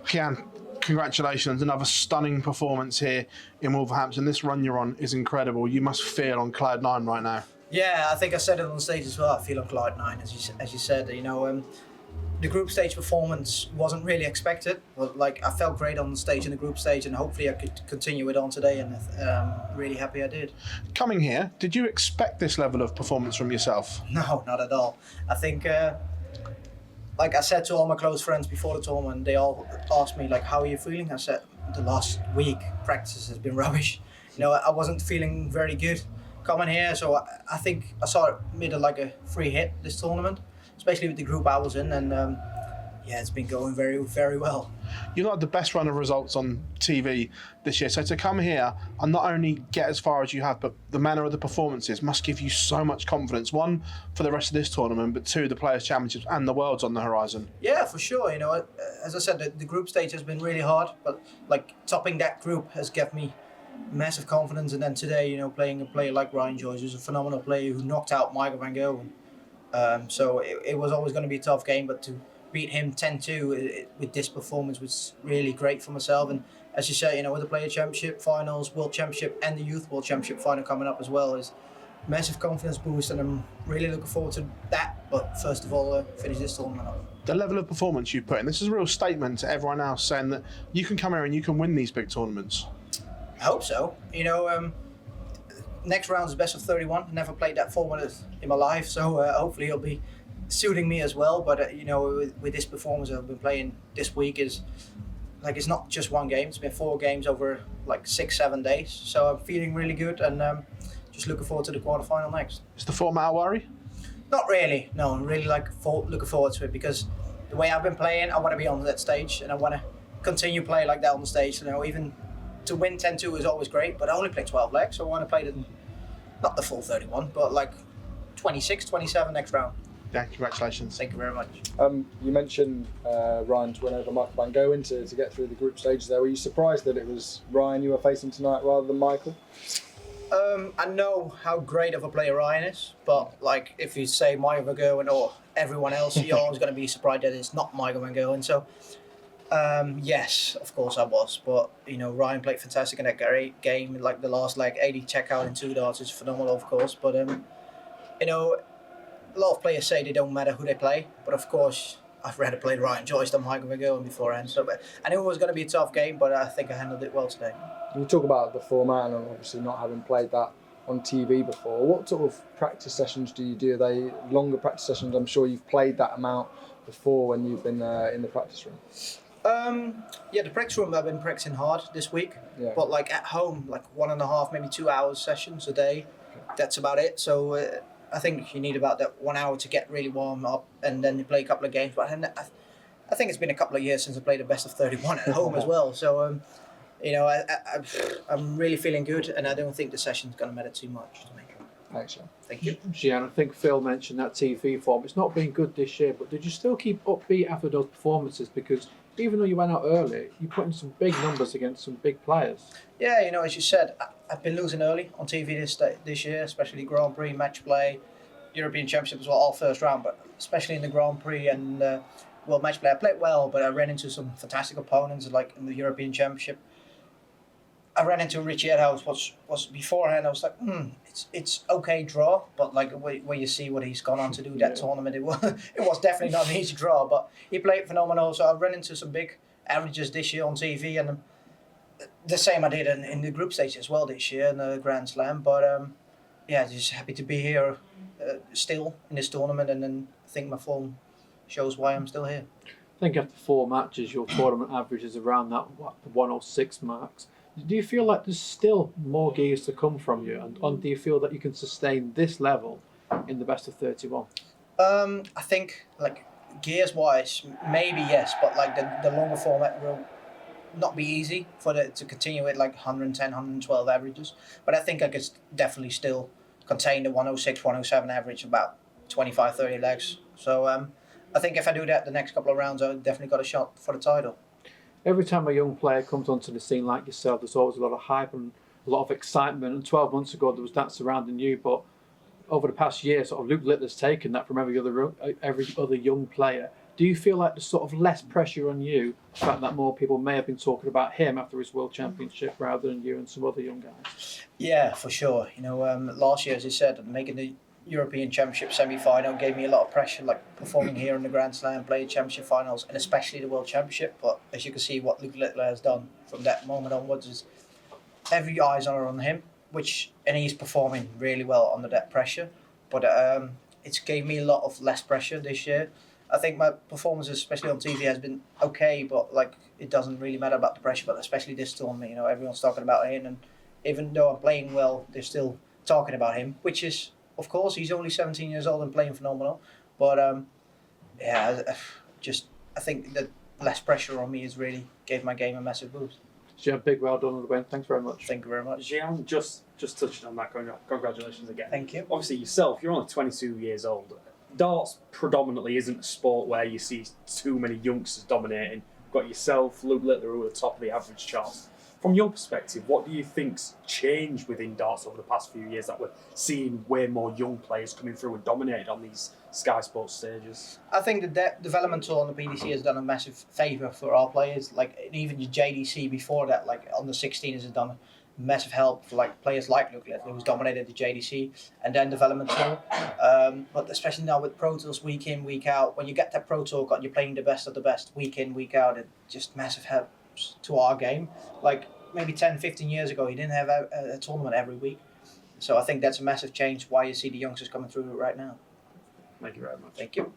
Gian, congratulations. Another stunning performance here in Wolverhampton. This run you're on is incredible. You must feel on cloud nine right now. Yeah, I think I said it on stage as well. I feel on cloud nine, as you said. The group stage performance wasn't really expected. But I felt great on the stage in the group stage, and hopefully I could continue it on today. And really happy I did. Coming here, did you expect this level of performance from yourself? No, not at all. I think, like I said to all my close friends before the tournament, they all asked me how are you feeling? I said the last week practice has been rubbish. I wasn't feeling very good coming here, so I think I saw it made it like a free hit this tournament, especially with the group I was in, and it's been going very, very well. You're not the best run of results on TV this year, so to come here and not only get as far as you have, but the manner of the performances must give you so much confidence. One, for the rest of this tournament, but two, the Players' Championships and the Worlds on the horizon. Yeah, for sure. As I said, the group stage has been really hard, but topping that group has given me massive confidence. And then today, playing a player like Ryan Joyce, who's a phenomenal player who knocked out Michael van Gerwen. So it was always going to be a tough game, but to beat him 10-2 with this performance was really great for myself. And as you say, with the Player Championship finals, World Championship, and the Youth World Championship final coming up as well, is massive confidence boost, and I'm really looking forward to that. But first of all, finish this tournament off. The level of performance you put in, this is a real statement to everyone else saying that you can come here and you can win these big tournaments. I hope so. Next round is best of 31. Never played that format in my life, so hopefully it'll be suiting me as well. But with this performance I've been playing this week, is it's not just one game. It's been 4 games over 6-7 days. So I'm feeling really good, and just looking forward to the quarterfinal next. Is the format a worry? Not really. No, I'm really looking forward to it, because the way I've been playing, I want to be on that stage, and I want to continue playing like that on the stage. Even to win 10-2 is always great, but I only play 12 legs, so I want to play not the full 31, but 26, 27 next round. Yeah, congratulations. Thank you very much. You mentioned Ryan's win over Michael van Gerwen to get through the group stage there. Were you surprised that it was Ryan you were facing tonight rather than Michael? I know how great of a player Ryan is, but if you say Michael van Gerwen or everyone else, you're always going to be surprised that it's not Michael van Gerwen. So yes, of course I was, but Ryan played fantastic in that game. The last leg, 80 checkout in 2 darts is phenomenal, of course. But a lot of players say they don't matter who they play, but of course I've rather played Ryan Joyce than Michael van Gerwen beforehand. So I knew it was going to be a tough game, but I think I handled it well today. You talk about the format and obviously not having played that on TV before. What sort of practice sessions do you do? Are they longer practice sessions? I'm sure you've played that amount before when you've been in the practice room. The practice room I've been practicing hard this week, but at home, 1.5, maybe 2 hours sessions a day. That's about it. So I think you need about that 1 hour to get really warm up, and then you play a couple of games. But I think it's been a couple of years since I played a best of 31 at home as well. So I'm really feeling good, and I don't think the session's going to matter too much to me. Thanks, Sean. Thank you. Gian, I think Phil mentioned that TV form. It's not been good this year, but did you still keep upbeat after those performances? Because even though you went out early, you put in some big numbers against some big players. Yeah, as you said, I've been losing early on TV this year, especially Grand Prix, match play, European Championship as well, all first round, but especially in the Grand Prix and World Match Play. I played well, but I ran into some fantastic opponents, in the European Championship. I ran into Richie Edhouse, was beforehand, I was it's okay draw, but where you see what he's gone on to do that tournament, it was definitely not an easy draw, but he played phenomenal. So I ran into some big averages this year on TV, and the same I did in the group stage as well this year in the Grand Slam. But just happy to be here still in this tournament, and then I think my form shows why I'm still here. I think after 4 matches, your tournament average is around that 106 marks. Do you feel like there's still more gears to come from you, and do you feel that you can sustain this level in the best of 31? I think gears wise, maybe yes, but the longer format will not be easy to continue with 110, 112 averages. But I think I could definitely still contain the 106, 107 average about 25, 30 legs. So I think if I do that the next couple of rounds, I've definitely got a shot for the title. Every time a young player comes onto the scene like yourself, there's always a lot of hype and a lot of excitement. And 12 months ago, there was that surrounding you. But over the past year, sort of Luke Littler's taken that from every other young player. Do you feel like there's sort of less pressure on you, the fact that more people may have been talking about him after his World Championship rather than you and some other young guys? Yeah, for sure. Last year, as you said, making the European Championship semi-final gave me a lot of pressure, like performing here in the Grand Slam, playing Championship finals, and especially the World Championship. But as you can see, what Luke Littler has done from that moment onwards is every eyes are on him, and he's performing really well under that pressure. But it's gave me a lot of less pressure this year. I think my performances, especially on TV, has been okay, but it doesn't really matter about the pressure. But especially this tournament, everyone's talking about him, and even though I'm playing well, they're still talking about him, which is, of course, he's only 17 years old and playing phenomenal. But I think that less pressure on me has really gave my game a massive boost. Gian, big well done on the win. Thanks very much. Thank you very much. Gian, just touching on that, congratulations again. Thank you. Obviously, yourself, you're only 22 years old. Darts predominantly isn't a sport where you see too many youngsters dominating. You've got yourself, Luke Littler, who are at the top of the average charts. From your perspective, what do you think's changed within darts over the past few years that we're seeing way more young players coming through and dominated on these Sky Sports stages? I think the development tour on the PDC has done a massive favour for our players. Even the JDC before that, on the 16ers, has done massive help for players like Luke Littler, who's dominated the JDC, and then development tour. But especially now with Pro Tours week in, week out, when you get that Pro Tour and you're playing the best of the best week in, week out, it just massive helps to our game. Maybe 10, 15 years ago, you didn't have a tournament every week. So I think that's a massive change why you see the youngsters coming through right now. Thank you very much. Thank you.